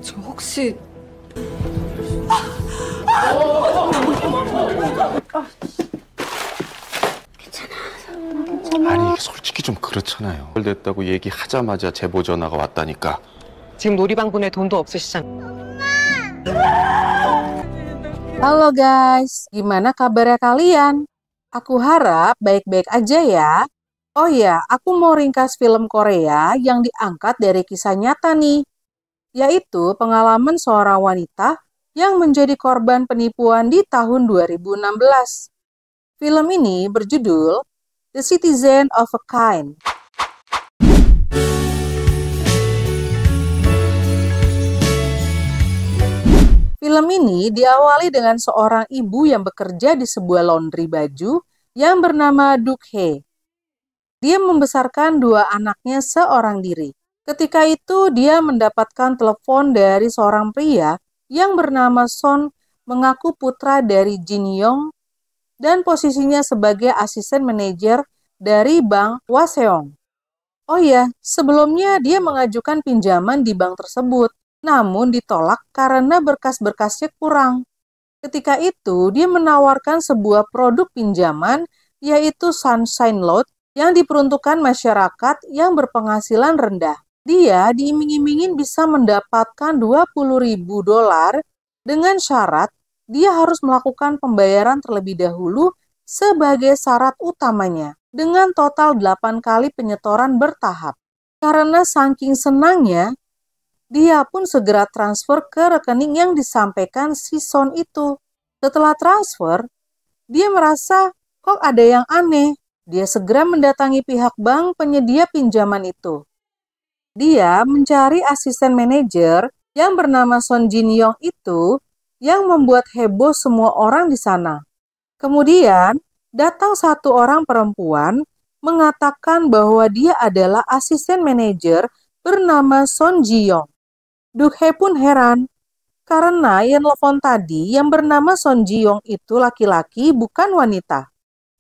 저 혹시 아니 이게 솔직히 좀 그렇잖아요. 됐다고 얘기하자마자 제보 전화가 왔다니까. 지금 놀이방분에 돈도 없으시잖아요. Halo guys, gimana kabarnya kalian? Aku harap baik-baik aja ya. Oh ya, aku mau ringkas film Korea yang diangkat dari kisah nyata nih, yaitu pengalaman seorang wanita yang menjadi korban penipuan di tahun 2016. Film ini berjudul The Citizen of a Kind. Film ini diawali dengan seorang ibu yang bekerja di sebuah laundry baju yang bernama Duk Hye. Dia membesarkan dua anaknya seorang diri. Ketika itu dia mendapatkan telepon dari seorang pria yang bernama Son, mengaku putra dari Jin Yong dan posisinya sebagai asisten manajer dari Bank Hwaseong. Oh ya, sebelumnya dia mengajukan pinjaman di bank tersebut, namun ditolak karena berkas-berkasnya kurang. Ketika itu, dia menawarkan sebuah produk pinjaman, yaitu Sunshine Loan, yang diperuntukkan masyarakat yang berpenghasilan rendah. Dia diiming-imingin bisa mendapatkan $20.000 dengan syarat dia harus melakukan pembayaran terlebih dahulu sebagai syarat utamanya, dengan total 8 kali penyetoran bertahap. Karena saking senangnya, dia pun segera transfer ke rekening yang disampaikan si Son itu. Setelah transfer, dia merasa kok ada yang aneh. Dia segera mendatangi pihak bank penyedia pinjaman itu. Dia mencari asisten manajer yang bernama Son Jin Yong itu yang membuat heboh semua orang di sana. Kemudian, datang satu orang perempuan mengatakan bahwa dia adalah asisten manajer bernama Son Ji Yong. Duk Hye pun heran, karena yang telepon tadi yang bernama Son Ji Yong itu laki-laki bukan wanita.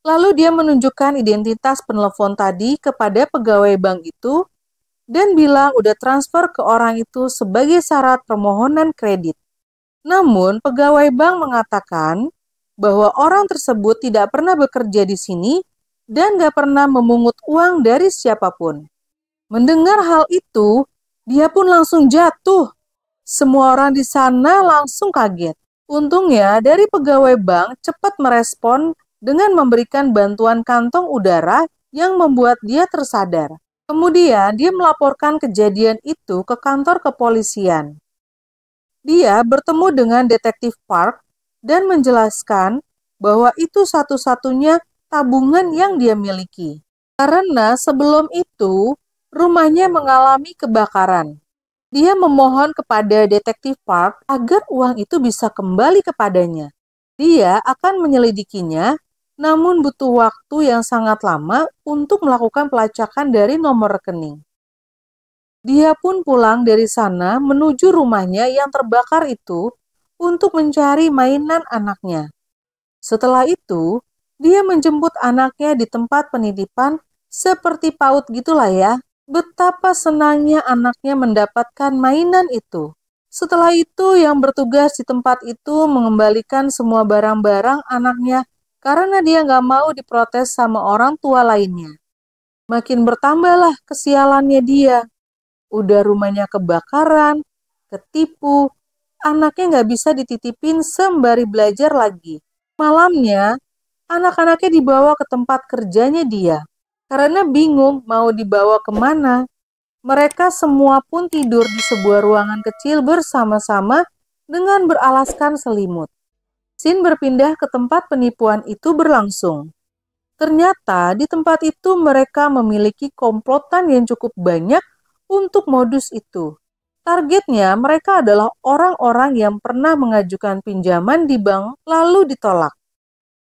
Lalu dia menunjukkan identitas penelepon tadi kepada pegawai bank itu dan bilang udah transfer ke orang itu sebagai syarat permohonan kredit. Namun pegawai bank mengatakan bahwa orang tersebut tidak pernah bekerja di sini dan gak pernah memungut uang dari siapapun. Mendengar hal itu, dia pun langsung jatuh. Semua orang di sana langsung kaget. Untungnya dari pegawai bank cepat merespon dengan memberikan bantuan kantong udara yang membuat dia tersadar. Kemudian dia melaporkan kejadian itu ke kantor kepolisian. Dia bertemu dengan detektif Park dan menjelaskan bahwa itu satu-satunya tabungan yang dia miliki. Karena sebelum itu rumahnya mengalami kebakaran. Dia memohon kepada detektif Park agar uang itu bisa kembali kepadanya. Dia akan menyelidikinya, namun butuh waktu yang sangat lama untuk melakukan pelacakan dari nomor rekening. Dia pun pulang dari sana menuju rumahnya yang terbakar itu untuk mencari mainan anaknya. Setelah itu, dia menjemput anaknya di tempat penitipan seperti PAUD gitulah ya. Betapa senangnya anaknya mendapatkan mainan itu. Setelah itu, yang bertugas di tempat itu mengembalikan semua barang-barang anaknya karena dia nggak mau diprotes sama orang tua lainnya. Makin bertambahlah kesialannya dia. Udah rumahnya kebakaran, ketipu, anaknya nggak bisa dititipin sembari belajar lagi. Malamnya, anak-anaknya dibawa ke tempat kerjanya dia. Karena bingung mau dibawa kemana. Mereka semua pun tidur di sebuah ruangan kecil bersama-sama dengan beralaskan selimut. Scene berpindah ke tempat penipuan itu berlangsung. Ternyata di tempat itu mereka memiliki komplotan yang cukup banyak untuk modus itu. Targetnya mereka adalah orang-orang yang pernah mengajukan pinjaman di bank lalu ditolak.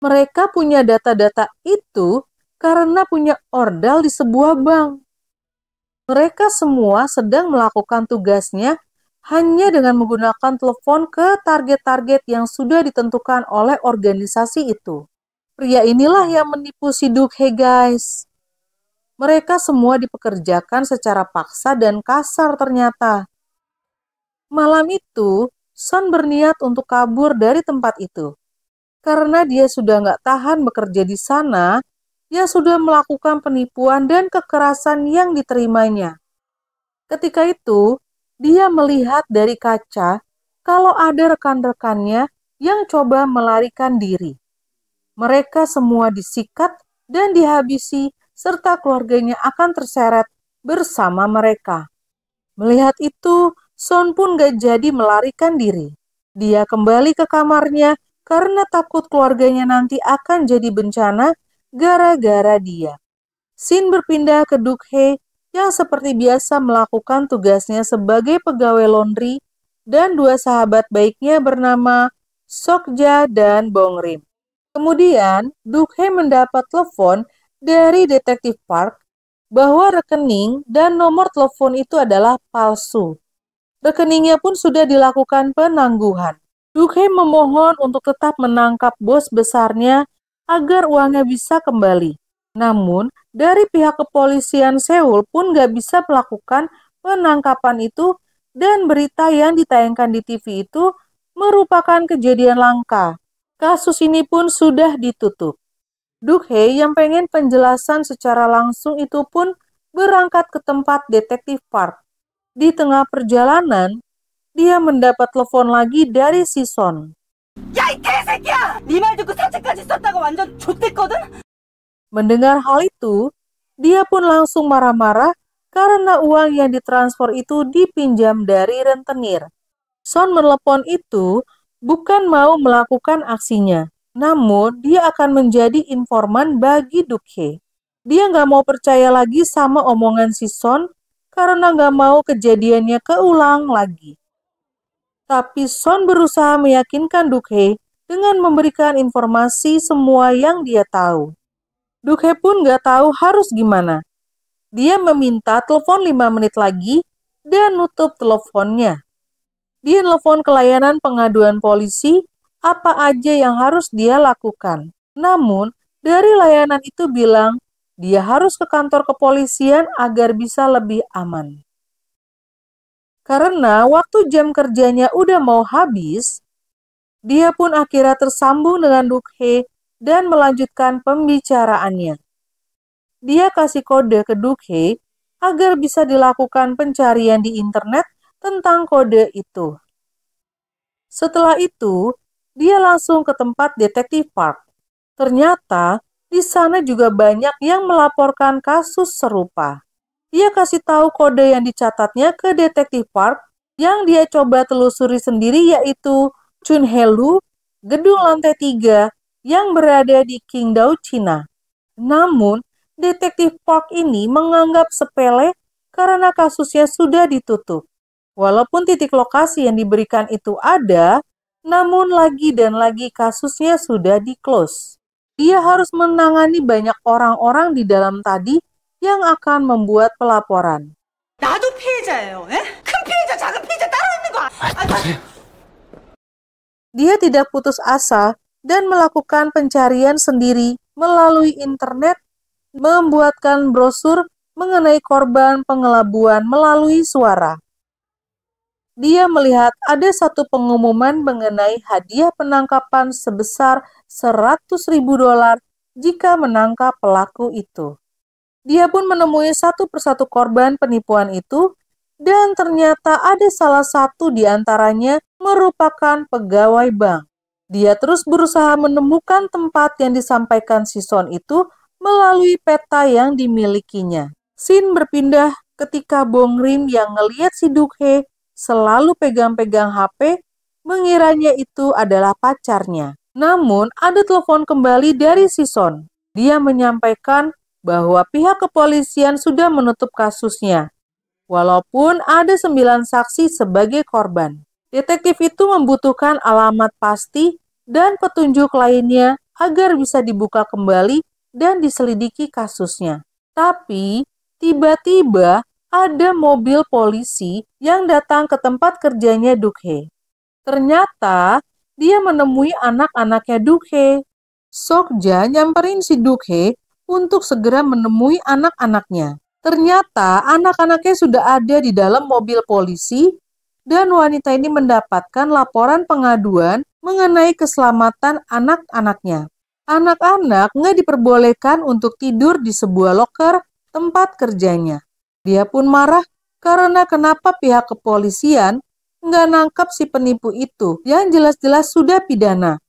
Mereka punya data-data itu karena punya ordal di sebuah bank. Mereka semua sedang melakukan tugasnya hanya dengan menggunakan telepon ke target-target yang sudah ditentukan oleh organisasi itu. Pria inilah yang menipu si Duk Hye, guys. Mereka semua dipekerjakan secara paksa dan kasar ternyata. Malam itu, Son berniat untuk kabur dari tempat itu. Karena dia sudah nggak tahan bekerja di sana, dia sudah melakukan penipuan dan kekerasan yang diterimanya. Ketika itu, dia melihat dari kaca kalau ada rekan-rekannya yang coba melarikan diri. Mereka semua disikat dan dihabisi serta keluarganya akan terseret bersama mereka. Melihat itu, Son pun gak jadi melarikan diri. Dia kembali ke kamarnya karena takut keluarganya nanti akan jadi bencana gara-gara dia. Shin berpindah ke Duk-hee yang seperti biasa melakukan tugasnya sebagai pegawai laundry dan dua sahabat baiknya bernama Sokja dan Bongrim. Kemudian, Duk-hee mendapat telepon dari detektif Park bahwa rekening dan nomor telepon itu adalah palsu. Rekeningnya pun sudah dilakukan penangguhan. Duk-hee memohon untuk tetap menangkap bos besarnya agar uangnya bisa kembali. Namun, dari pihak kepolisian Seoul pun gak bisa melakukan penangkapan itu dan berita yang ditayangkan di TV itu merupakan kejadian langka. Kasus ini pun sudah ditutup. Duk-hee yang pengen penjelasan secara langsung itu pun berangkat ke tempat detektif Park. Di tengah perjalanan, dia mendapat telepon lagi dari si Son. 야, 이 개새끼야! 네 말 듣고 사채까지 썼다고 완전 좆됐거든? Mendengar hal itu, dia pun langsung marah-marah karena uang yang ditransfer itu dipinjam dari rentenir. Son menelepon itu bukan mau melakukan aksinya, namun dia akan menjadi informan bagi Duk-hee. Dia nggak mau percaya lagi sama omongan si Son karena nggak mau kejadiannya keulang lagi. Tapi Son berusaha meyakinkan Duk-hee dengan memberikan informasi semua yang dia tahu. Duk-hee pun nggak tahu harus gimana. Dia meminta telepon 5 menit lagi dan nutup teleponnya. Dia telepon ke layanan pengaduan polisi apa aja yang harus dia lakukan. Namun, dari layanan itu bilang dia harus ke kantor kepolisian agar bisa lebih aman. Karena waktu jam kerjanya udah mau habis, dia pun akhirnya tersambung dengan Duk-hee dan melanjutkan pembicaraannya. Dia kasih kode ke Duk-hee agar bisa dilakukan pencarian di internet tentang kode itu. Setelah itu, dia langsung ke tempat detektif Park. Ternyata, di sana juga banyak yang melaporkan kasus serupa. Dia kasih tahu kode yang dicatatnya ke detektif Park yang dia coba telusuri sendiri yaitu Chunhelu, gedung lantai 3 yang berada di Qingdao, Cina. Namun, detektif Park ini menganggap sepele karena kasusnya sudah ditutup. Walaupun titik lokasi yang diberikan itu ada, namun lagi dan lagi kasusnya sudah di-close. Dia harus menangani banyak orang-orang di dalam tadi yang akan membuat pelaporan. 나도 피해자예요. 에? 큰 피해자, 작은 피해자 따로 있는 거. Dia tidak putus asa dan melakukan pencarian sendiri melalui internet, membuatkan brosur mengenai korban pengelabuan melalui suara. Dia melihat ada satu pengumuman mengenai hadiah penangkapan sebesar $100.000 jika menangkap pelaku itu. Dia pun menemui satu persatu korban penipuan itu, dan ternyata ada salah satu di antaranya merupakan pegawai bank. Dia terus berusaha menemukan tempat yang disampaikan si Son itu melalui peta yang dimilikinya. Shin berpindah ketika Bongrim yang ngeliat si Duk-hee selalu pegang-pegang HP, mengiranya itu adalah pacarnya. Namun, ada telepon kembali dari si Son. Dia menyampaikan bahwa pihak kepolisian sudah menutup kasusnya, walaupun ada 9 saksi sebagai korban. Detektif itu membutuhkan alamat pasti dan petunjuk lainnya agar bisa dibuka kembali dan diselidiki kasusnya. Tapi, tiba-tiba ada mobil polisi yang datang ke tempat kerjanya Duk-hee. Ternyata, dia menemui anak-anaknya Duk-hee. Sokja nyamperin si Duk-hee untuk segera menemui anak-anaknya. Ternyata, anak-anaknya sudah ada di dalam mobil polisi dan wanita ini mendapatkan laporan pengaduan mengenai keselamatan anak-anaknya. Anak-anak nggak diperbolehkan untuk tidur di sebuah loker tempat kerjanya. Dia pun marah karena kenapa pihak kepolisian nggak nangkap si penipu itu yang jelas-jelas sudah pidana,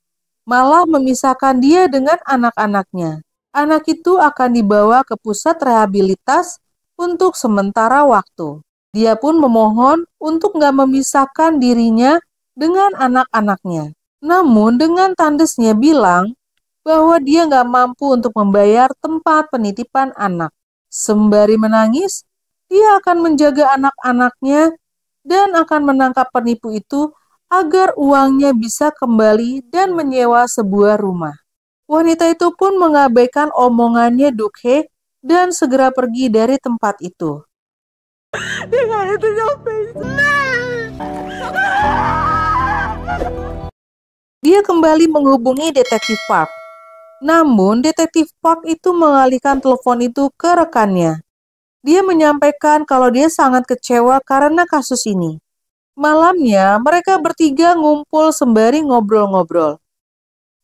malah memisahkan dia dengan anak-anaknya. Anak itu akan dibawa ke pusat rehabilitas untuk sementara waktu. Dia pun memohon untuk nggak memisahkan dirinya dengan anak-anaknya. Namun dengan tandesnya bilang bahwa dia nggak mampu untuk membayar tempat penitipan anak. Sembari menangis, dia akan menjaga anak-anaknya dan akan menangkap penipu itu agar uangnya bisa kembali dan menyewa sebuah rumah. Wanita itu pun mengabaikan omongannya Dukhe dan segera pergi dari tempat itu. Dia kembali menghubungi Detektif Park. Namun, Detektif Park itu mengalihkan telepon itu ke rekannya. Dia menyampaikan kalau dia sangat kecewa karena kasus ini. Malamnya, mereka bertiga ngumpul sembari ngobrol-ngobrol.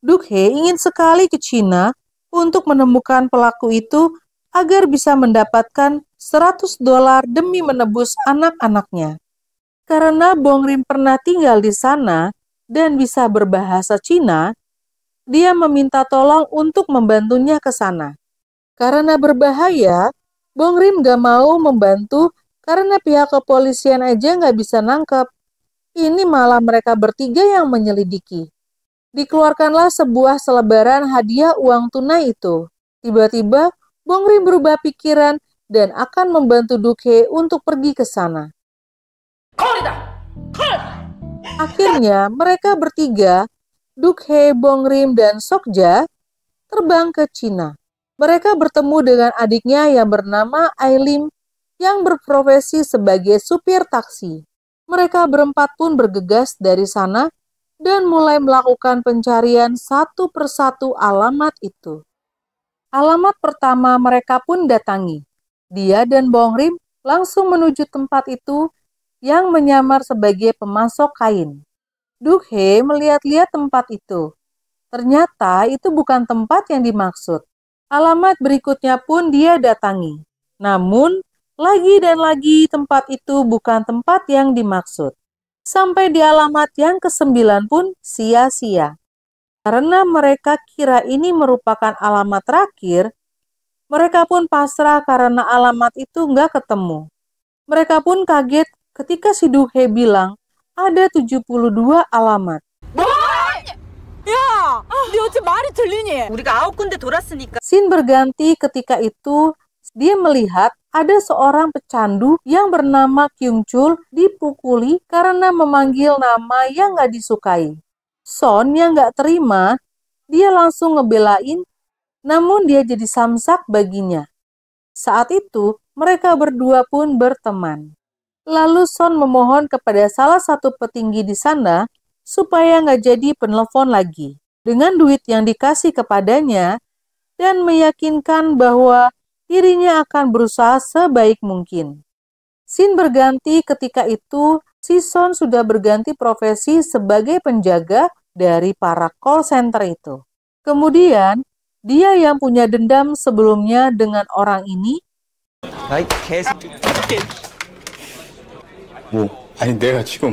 Dukhe ingin sekali ke Cina untuk menemukan pelaku itu agar bisa mendapatkan $100 demi menebus anak-anaknya. Karena Bong Rim pernah tinggal di sana dan bisa berbahasa Cina, dia meminta tolong untuk membantunya ke sana. Karena berbahaya, Bong Rim gak mau membantu karena pihak kepolisian aja gak bisa nangkep. Ini malah mereka bertiga yang menyelidiki. Dikeluarkanlah sebuah selebaran hadiah uang tunai itu. Tiba-tiba, Bong Rim berubah pikiran dan akan membantu Dukhe untuk pergi ke sana. Akhirnya, mereka bertiga, Dukhe, Bong Rim, dan Sokja, terbang ke Cina. Mereka bertemu dengan adiknya yang bernama Ailim yang berprofesi sebagai supir taksi. Mereka berempat pun bergegas dari sana dan mulai melakukan pencarian satu persatu alamat itu. Alamat pertama mereka pun datangi. Dia dan Bong Rim langsung menuju tempat itu yang menyamar sebagai pemasok kain. Dukhe melihat-lihat tempat itu. Ternyata itu bukan tempat yang dimaksud. Alamat berikutnya pun dia datangi. Namun, lagi dan lagi tempat itu bukan tempat yang dimaksud. Sampai di alamat yang ke-9 pun sia-sia. Karena mereka kira ini merupakan alamat terakhir, mereka pun pasrah karena alamat itu nggak ketemu. Mereka pun kaget ketika si Dukhe bilang ada 72 alamat. Scene berganti ketika itu dia melihat ada seorang pecandu yang bernama Kyung Chul dipukuli karena memanggil nama yang nggak disukai. Son yang nggak terima, dia langsung ngebelain, namun dia jadi samsak baginya. Saat itu, mereka berdua pun berteman. Lalu Son memohon kepada salah satu petinggi di sana supaya nggak jadi penelpon lagi dengan duit yang dikasih kepadanya dan meyakinkan bahwa dirinya akan berusaha sebaik mungkin. Scene berganti ketika itu si Son sudah berganti profesi sebagai penjaga dari para call center itu. Kemudian dia yang punya dendam sebelumnya dengan orang ini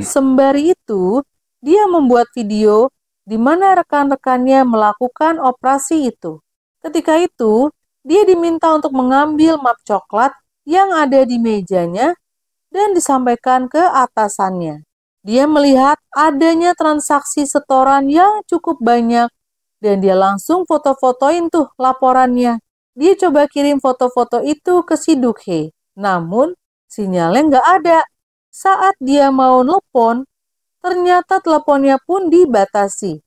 sembari itu, dia membuat video di mana rekan-rekannya melakukan operasi itu. Ketika itu, dia diminta untuk mengambil map coklat yang ada di mejanya dan disampaikan ke atasannya. Dia melihat adanya transaksi setoran yang cukup banyak dan dia langsung foto-fotoin tuh laporannya. Dia coba kirim foto-foto itu ke si Dukhe, namun sinyalnya nggak ada. Saat dia mau nelpon, ternyata teleponnya pun dibatasi.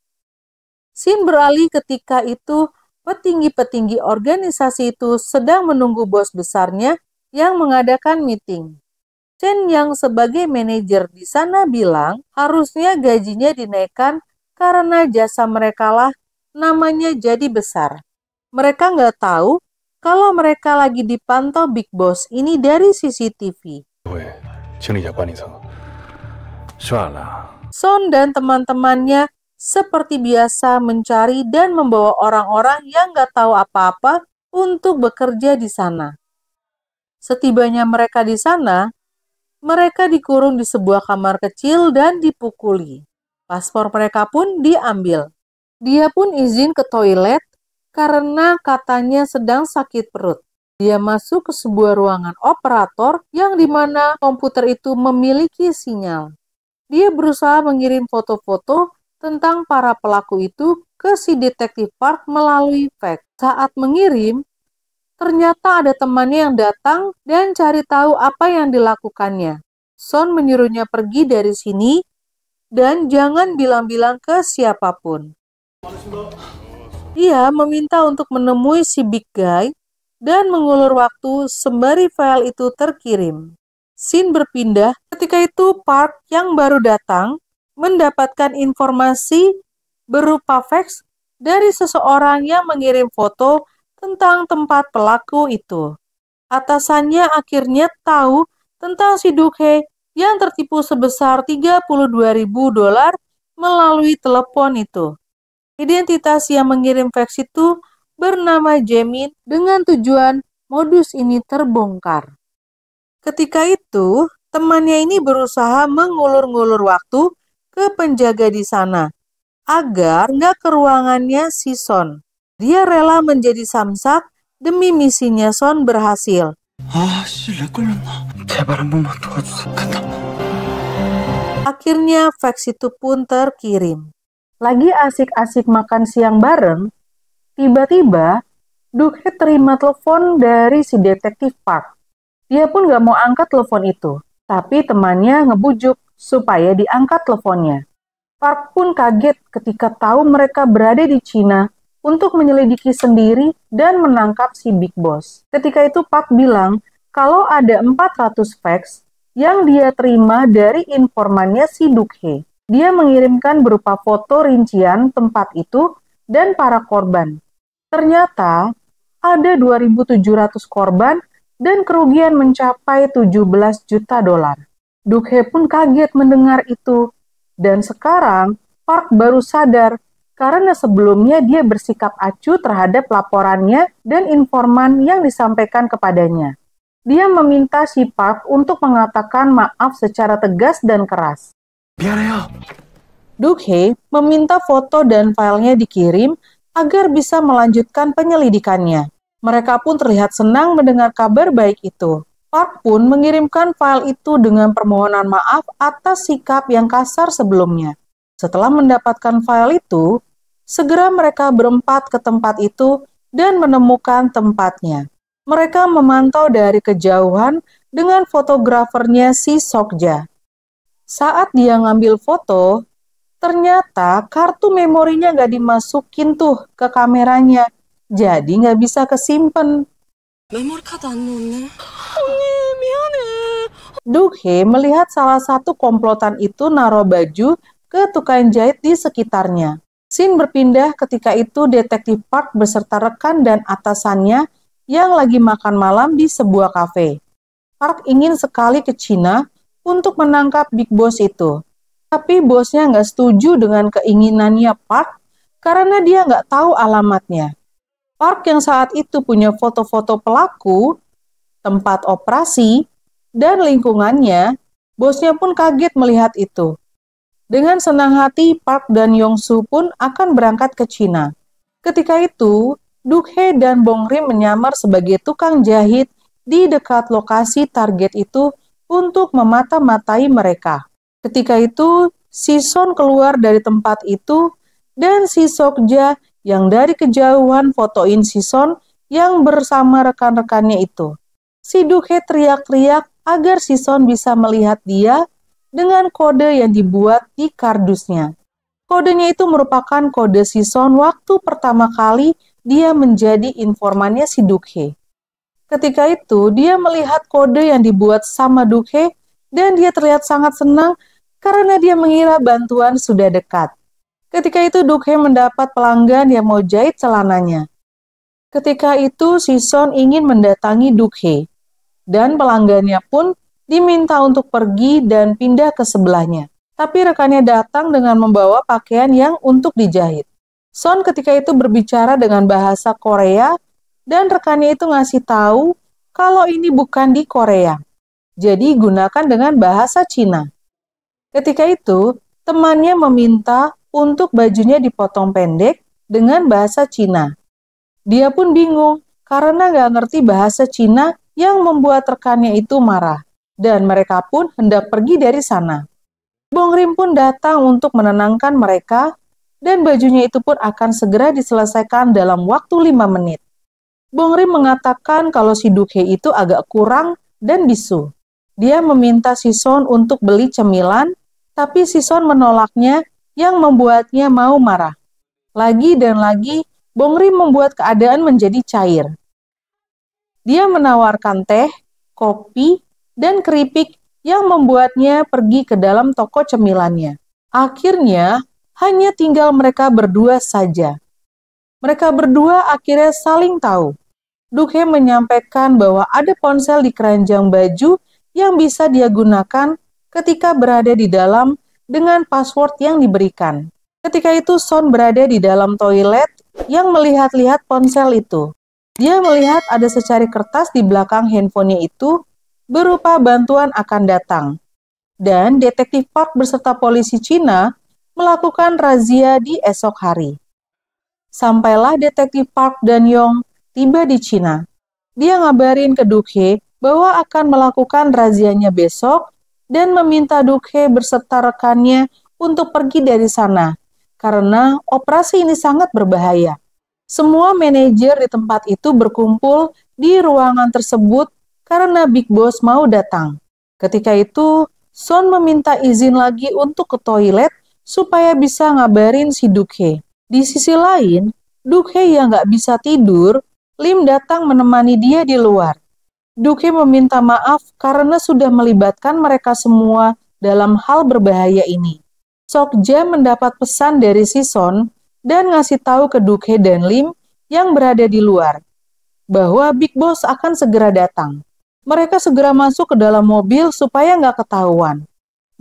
Scene beralih ketika itu petinggi-petinggi organisasi itu sedang menunggu bos besarnya yang mengadakan meeting. Chen yang sebagai manajer di sana bilang harusnya gajinya dinaikkan karena jasa mereka lah namanya jadi besar. Mereka nggak tahu kalau mereka lagi dipantau Big Boss ini dari CCTV. Son dan teman-temannya seperti biasa mencari dan membawa orang-orang yang gak tahu apa-apa untuk bekerja di sana. Setibanya mereka di sana, mereka dikurung di sebuah kamar kecil dan dipukuli. Paspor mereka pun diambil. Dia pun izin ke toilet karena katanya sedang sakit perut. Dia masuk ke sebuah ruangan operator yang dimana komputer itu memiliki sinyal. Dia berusaha mengirim foto-foto tentang para pelaku itu ke si detektif Park melalui fax. Saat mengirim, ternyata ada temannya yang datang dan cari tahu apa yang dilakukannya. Son menyuruhnya pergi dari sini dan jangan bilang-bilang ke siapapun. Dia meminta untuk menemui si big guy dan mengulur waktu sembari file itu terkirim. Scene berpindah ketika itu Park yang baru datang mendapatkan informasi berupa fax dari seseorang yang mengirim foto tentang tempat pelaku itu. Atasannya akhirnya tahu tentang si Dukhe yang tertipu sebesar $32.000 melalui telepon itu. Identitas yang mengirim fax itu bernama Jamin dengan tujuan modus ini terbongkar. Ketika itu, temannya ini berusaha mengulur-ngulur waktu ke penjaga di sana agar nggak ke ruangannya si Son. Dia rela menjadi samsak demi misinya Son berhasil. Akhirnya fax itu pun terkirim. Lagi asik-asik makan siang bareng, tiba-tiba Dukhe terima telepon dari si detektif Park. Dia pun gak mau angkat telepon itu, tapi temannya ngebujuk supaya diangkat teleponnya. Park pun kaget ketika tahu mereka berada di Cina untuk menyelidiki sendiri dan menangkap si Big Boss. Ketika itu Park bilang kalau ada 400 fax yang dia terima dari informannya si Dukhe. Dia mengirimkan berupa foto rincian tempat itu dan para korban. Ternyata ada 2.700 korban dan kerugian mencapai $17 juta. Dukhe pun kaget mendengar itu. Dan sekarang Park baru sadar karena sebelumnya dia bersikap acuh terhadap laporannya dan informan yang disampaikan kepadanya. Dia meminta si Park untuk mengatakan maaf secara tegas dan keras. Dukhe meminta foto dan filenya dikirim agar bisa melanjutkan penyelidikannya. Mereka pun terlihat senang mendengar kabar baik itu. Park pun mengirimkan file itu dengan permohonan maaf atas sikap yang kasar sebelumnya. Setelah mendapatkan file itu, segera mereka berempat ke tempat itu dan menemukan tempatnya. Mereka memantau dari kejauhan dengan fotografernya si Sokja. Saat dia ngambil foto, ternyata kartu memorinya nggak dimasukin tuh ke kameranya. Jadi nggak bisa kesimpen. Dukhe melihat salah satu komplotan itu naruh baju ke tukang jahit di sekitarnya. Scene berpindah ketika itu detektif Park beserta rekan dan atasannya yang lagi makan malam di sebuah kafe. Park ingin sekali ke Cina untuk menangkap Big Boss itu. Tapi bosnya nggak setuju dengan keinginannya Park karena dia nggak tahu alamatnya. Park yang saat itu punya foto-foto pelaku, tempat operasi, dan lingkungannya, bosnya pun kaget melihat itu. Dengan senang hati, Park dan Yong-soo pun akan berangkat ke Cina. Ketika itu, Dukhe dan Bong-rim menyamar sebagai tukang jahit di dekat lokasi target itu untuk memata-matai mereka. Ketika itu, si Son keluar dari tempat itu dan si Sokja yang dari kejauhan fotoin si Son yang bersama rekan-rekannya itu. Si Dukhe teriak-teriak agar si Son bisa melihat dia dengan kode yang dibuat di kardusnya. Kodenya itu merupakan kode si Son waktu pertama kali dia menjadi informannya si Dukhe. Ketika itu, dia melihat kode yang dibuat sama Dukhe dan dia terlihat sangat senang karena dia mengira bantuan sudah dekat. Ketika itu Dukhe mendapat pelanggan yang mau jahit celananya. Ketika itu si Son ingin mendatangi Dukhe dan pelanggannya pun diminta untuk pergi dan pindah ke sebelahnya. tapi rekannya datang dengan membawa pakaian yang untuk dijahit. Son ketika itu berbicara dengan bahasa Korea dan rekannya itu ngasih tahu kalau ini bukan di Korea. Jadi gunakan dengan bahasa Cina. Ketika itu, temannya meminta untuk bajunya dipotong pendek dengan bahasa Cina. Dia pun bingung karena nggak ngerti bahasa Cina yang membuat rekannya itu marah. Dan mereka pun hendak pergi dari sana. Bong Rim pun datang untuk menenangkan mereka dan bajunya itu pun akan segera diselesaikan dalam waktu 5 menit. Bong Rim mengatakan kalau si Duk Hye itu agak kurang dan bisu. Dia meminta si Son untuk beli cemilan, tapi si Son menolaknya yang membuatnya mau marah. Lagi dan lagi, Bong Rim membuat keadaan menjadi cair. Dia menawarkan teh, kopi, dan keripik yang membuatnya pergi ke dalam toko cemilannya. Akhirnya, hanya tinggal mereka berdua saja. Mereka berdua akhirnya saling tahu. Duk Hye menyampaikan bahwa ada ponsel di keranjang baju yang bisa dia gunakan ketika berada di dalam dengan password yang diberikan. Ketika itu Son berada di dalam toilet yang melihat-lihat ponsel itu. Dia melihat ada secari kertas di belakang handphonenya itu berupa bantuan akan datang. Dan detektif Park beserta polisi Cina melakukan razia di esok hari. Sampailah detektif Park dan Yong tiba di Cina. Dia ngabarin ke Duk Hye bahwa akan melakukan razianya besok dan meminta Duk Hye beserta rekannya untuk pergi dari sana karena operasi ini sangat berbahaya. Semua manajer di tempat itu berkumpul di ruangan tersebut karena Big Boss mau datang. Ketika itu, Son meminta izin lagi untuk ke toilet supaya bisa ngabarin si Duk Hye. Di sisi lain, Duk Hye yang nggak bisa tidur, Lim datang menemani dia di luar. Duk Hye meminta maaf karena sudah melibatkan mereka semua dalam hal berbahaya ini. Sokja mendapat pesan dari si Son dan ngasih tahu ke Duk Hye dan Lim yang berada di luar bahwa Big Boss akan segera datang. Mereka segera masuk ke dalam mobil supaya nggak ketahuan.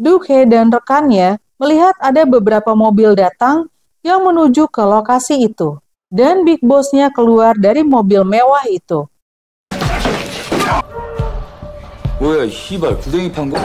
Duk Hye dan rekannya melihat ada beberapa mobil datang yang menuju ke lokasi itu. Dan Big Boss-nya keluar dari mobil mewah itu. 뭐야, 씨발, 구덩이 판 거?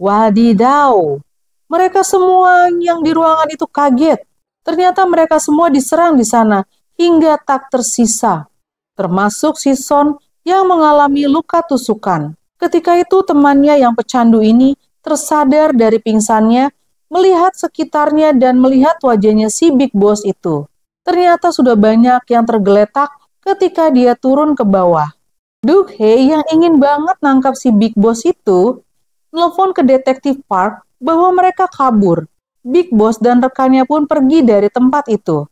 Wadidaw! Mereka semua yang di ruangan itu kaget. Ternyata mereka semua diserang di sana hingga tak tersisa, termasuk si Son yang mengalami luka tusukan. Ketika itu temannya yang pecandu ini tersadar dari pingsannya, melihat sekitarnya dan melihat wajahnya si Big Boss itu. Ternyata sudah banyak yang tergeletak ketika dia turun ke bawah. Duk Hye yang ingin banget nangkap si Big Boss itu, nelfon ke detektif Park bahwa mereka kabur. Big Boss dan rekannya pun pergi dari tempat itu.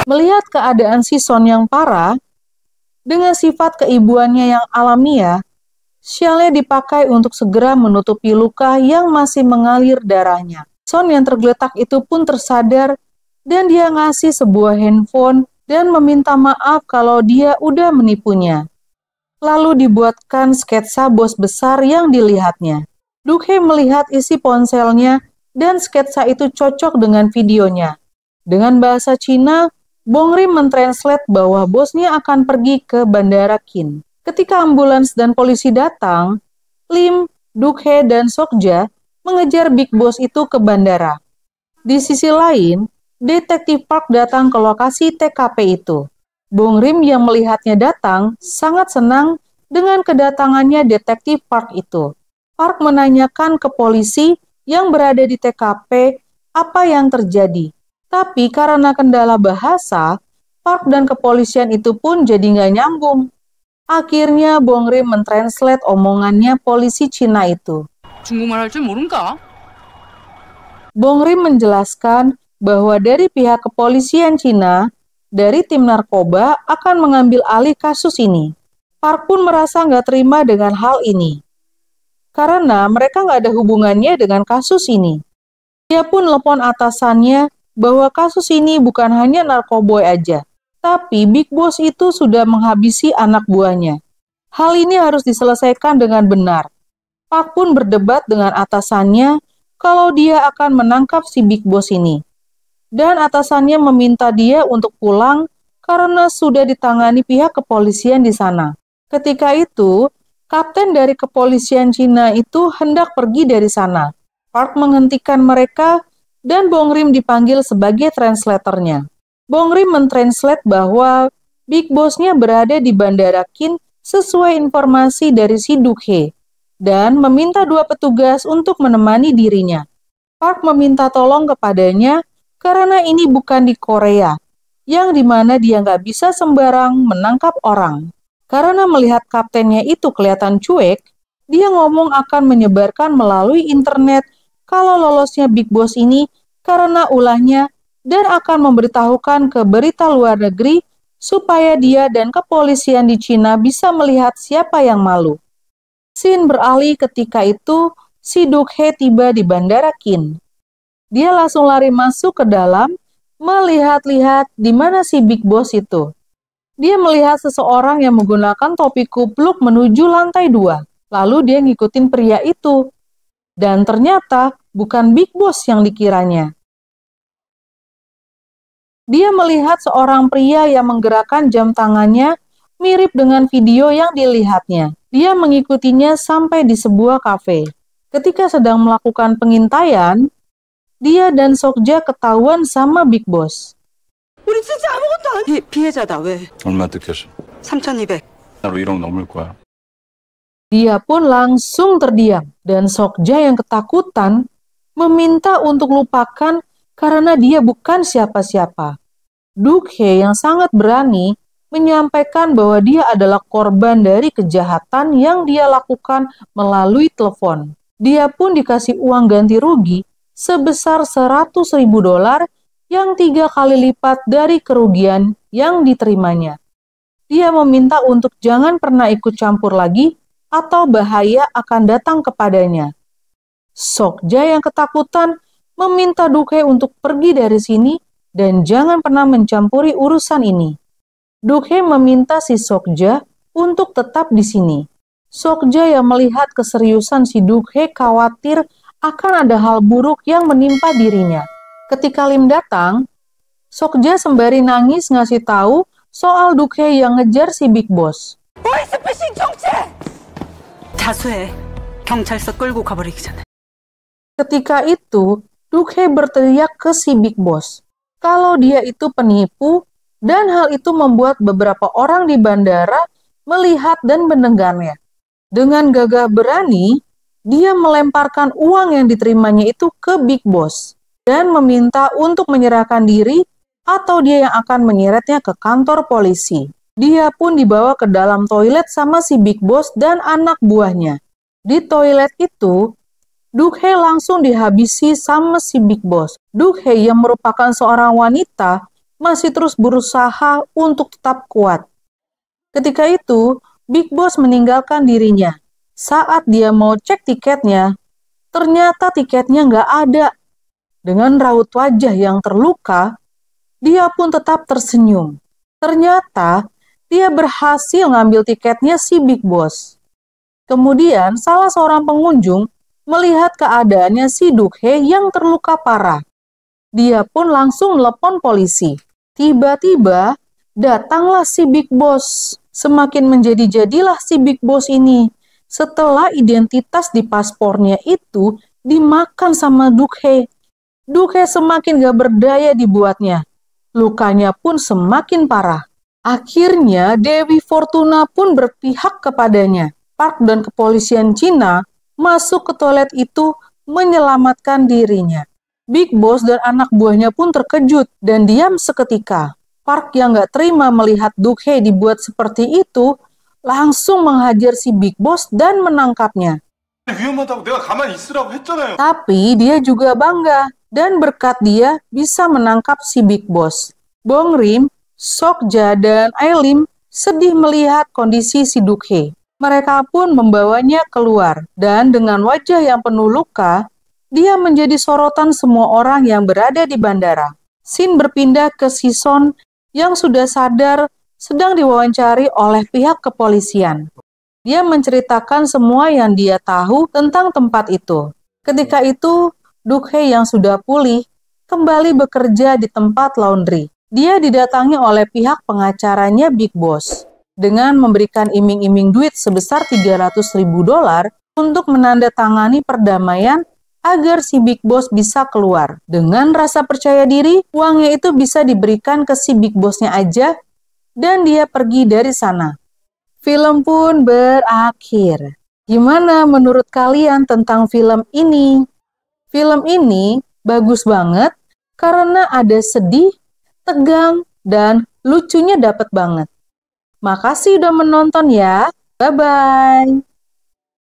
Melihat keadaan si Son yang parah, dengan sifat keibuannya yang alamiah, syalnya dipakai untuk segera menutupi luka yang masih mengalir darahnya. Son yang tergeletak itu pun tersadar dan dia ngasih sebuah handphone dan meminta maaf kalau dia udah menipunya. Lalu dibuatkan sketsa bos besar yang dilihatnya. Duk Hye melihat isi ponselnya dan sketsa itu cocok dengan videonya. Dengan bahasa Cina, Bong Rim mentranslate bahwa bosnya akan pergi ke Bandara Kin. Ketika ambulans dan polisi datang, Lim, Duk Hye, dan Sokja mengejar Big Boss itu ke bandara. Di sisi lain, detektif Park datang ke lokasi TKP itu. Bong Rim yang melihatnya datang sangat senang dengan kedatangannya detektif Park itu. Park menanyakan ke polisi yang berada di TKP apa yang terjadi. Tapi karena kendala bahasa, Park dan kepolisian itu pun jadi nggak nyambung. Akhirnya Bong Rim mentranslate omongannya polisi Cina itu. 중국말 할 줄 모른가? Bong Rim menjelaskan bahwa dari pihak kepolisian Cina, dari tim narkoba akan mengambil alih kasus ini. Park pun merasa nggak terima dengan hal ini. Karena mereka nggak ada hubungannya dengan kasus ini. Dia pun telepon atasannya bahwa kasus ini bukan hanya narkoboy aja, Tapi Big Boss itu sudah menghabisi anak buahnya. Hal ini harus diselesaikan dengan benar. Park pun berdebat dengan atasannya kalau dia akan menangkap si Big Boss ini. Dan atasannya meminta dia untuk pulang karena sudah ditangani pihak kepolisian di sana. Ketika itu, kapten dari kepolisian Cina itu hendak pergi dari sana. Park menghentikan mereka dan Bong Rim dipanggil sebagai translatornya. Bong Rim mentranslate bahwa Big Boss-nya berada di Bandara Kin sesuai informasi dari si Duk He dan meminta 2 petugas untuk menemani dirinya. Park meminta tolong kepadanya karena ini bukan di Korea, yang dimana dia nggak bisa sembarang menangkap orang. Karena melihat kaptennya itu kelihatan cuek, dia ngomong akan menyebarkan melalui internet kalau lolosnya Big Boss ini karena ulahnya dan akan memberitahukan ke berita luar negeri supaya dia dan kepolisian di Cina bisa melihat siapa yang malu. Scene beralih ketika itu si Duk He tiba di Bandara Kin. Dia langsung lari masuk ke dalam, melihat-lihat di mana si Big Boss itu. Dia melihat seseorang yang menggunakan topi kupluk menuju lantai 2. Lalu dia ngikutin pria itu. Dan ternyata bukan Big Boss yang dikiranya. Dia melihat seorang pria yang menggerakkan jam tangannya mirip dengan video yang dilihatnya. Dia mengikutinya sampai di sebuah kafe. Ketika sedang melakukan pengintaian, dia dan Sokja ketahuan sama Big Boss. 우리 진짜 아무것도 안 피해자다 왜? 얼마 뜯겼어? 3,200. 나로 1억 넘을 거야. Dia pun langsung terdiam dan Sokja yang ketakutan meminta untuk lupakan karena dia bukan siapa-siapa. Duk He yang sangat berani menyampaikan bahwa dia adalah korban dari kejahatan yang dia lakukan melalui telepon. Dia pun dikasih uang ganti rugi sebesar $100.000 yang 3 kali lipat dari kerugian yang diterimanya. Dia meminta untuk jangan pernah ikut campur lagi atau bahaya akan datang kepadanya. Sokja yang ketakutan meminta Duk He untuk pergi dari sini dan jangan pernah mencampuri urusan ini. Duk He meminta si Sokja untuk tetap di sini. Sokja yang melihat keseriusan si Duk He khawatir akan ada hal buruk yang menimpa dirinya. Ketika Lim datang, Sokja sembari nangis ngasih tahu soal Duk He yang ngejar si Big Boss. 보이스피싱 정체! 자수해. 경찰서 끌고 가버리기 전에. Ketika itu, Duk He berteriak ke si Big Boss kalau dia itu penipu dan hal itu membuat beberapa orang di bandara melihat dan mendengarnya. Dengan gagah berani, dia melemparkan uang yang diterimanya itu ke Big Boss dan meminta untuk menyerahkan diri atau dia yang akan menyeretnya ke kantor polisi. Dia pun dibawa ke dalam toilet sama si Big Boss dan anak buahnya. Di toilet itu, Duk He langsung dihabisi sama si Big Boss. Duk He yang merupakan seorang wanita masih terus berusaha untuk tetap kuat. Ketika itu, Big Boss meninggalkan dirinya. Saat dia mau cek tiketnya, ternyata tiketnya nggak ada. Dengan raut wajah yang terluka, dia pun tetap tersenyum. Ternyata, dia berhasil ngambil tiketnya si Big Boss. Kemudian, salah seorang pengunjung melihat keadaannya si Duk He yang terluka parah. Dia pun langsung telepon polisi. Tiba-tiba, datanglah si Big Boss. Semakin menjadi-jadilah si Big Boss ini. Setelah identitas di paspornya itu dimakan sama Duk He. Duk He semakin gak berdaya dibuatnya. Lukanya pun semakin parah. Akhirnya, Dewi Fortuna pun berpihak kepadanya. Park dan kepolisian Cina masuk ke toilet itu menyelamatkan dirinya. Big Boss dan anak buahnya pun terkejut dan diam seketika. Park yang gak terima melihat Duk He dibuat seperti itu, langsung menghajar si Big Boss dan menangkapnya. 위험하다고 내가 가만히 있으라고 했잖아요. Tapi dia juga bangga dan berkat dia bisa menangkap si Big Boss. Bong Rim, Sokja, dan Ailim sedih melihat kondisi si Duk He. Mereka pun membawanya keluar, dan dengan wajah yang penuh luka, dia menjadi sorotan semua orang yang berada di bandara. Scene berpindah ke si Son yang sudah sadar sedang diwawancari oleh pihak kepolisian. Dia menceritakan semua yang dia tahu tentang tempat itu. Ketika itu, Duk-hee yang sudah pulih kembali bekerja di tempat laundry. Dia didatangi oleh pihak pengacaranya Big Boss dengan memberikan iming-iming duit sebesar $300.000 untuk menandatangani perdamaian agar si Big Boss bisa keluar. Dengan rasa percaya diri, uangnya itu bisa diberikan ke si Big Boss-nya aja dan dia pergi dari sana. Film pun berakhir. Gimana menurut kalian tentang film ini? Film ini bagus banget karena ada sedih, tegang, dan lucunya dapet banget. Makasih udah menonton ya. Bye-bye.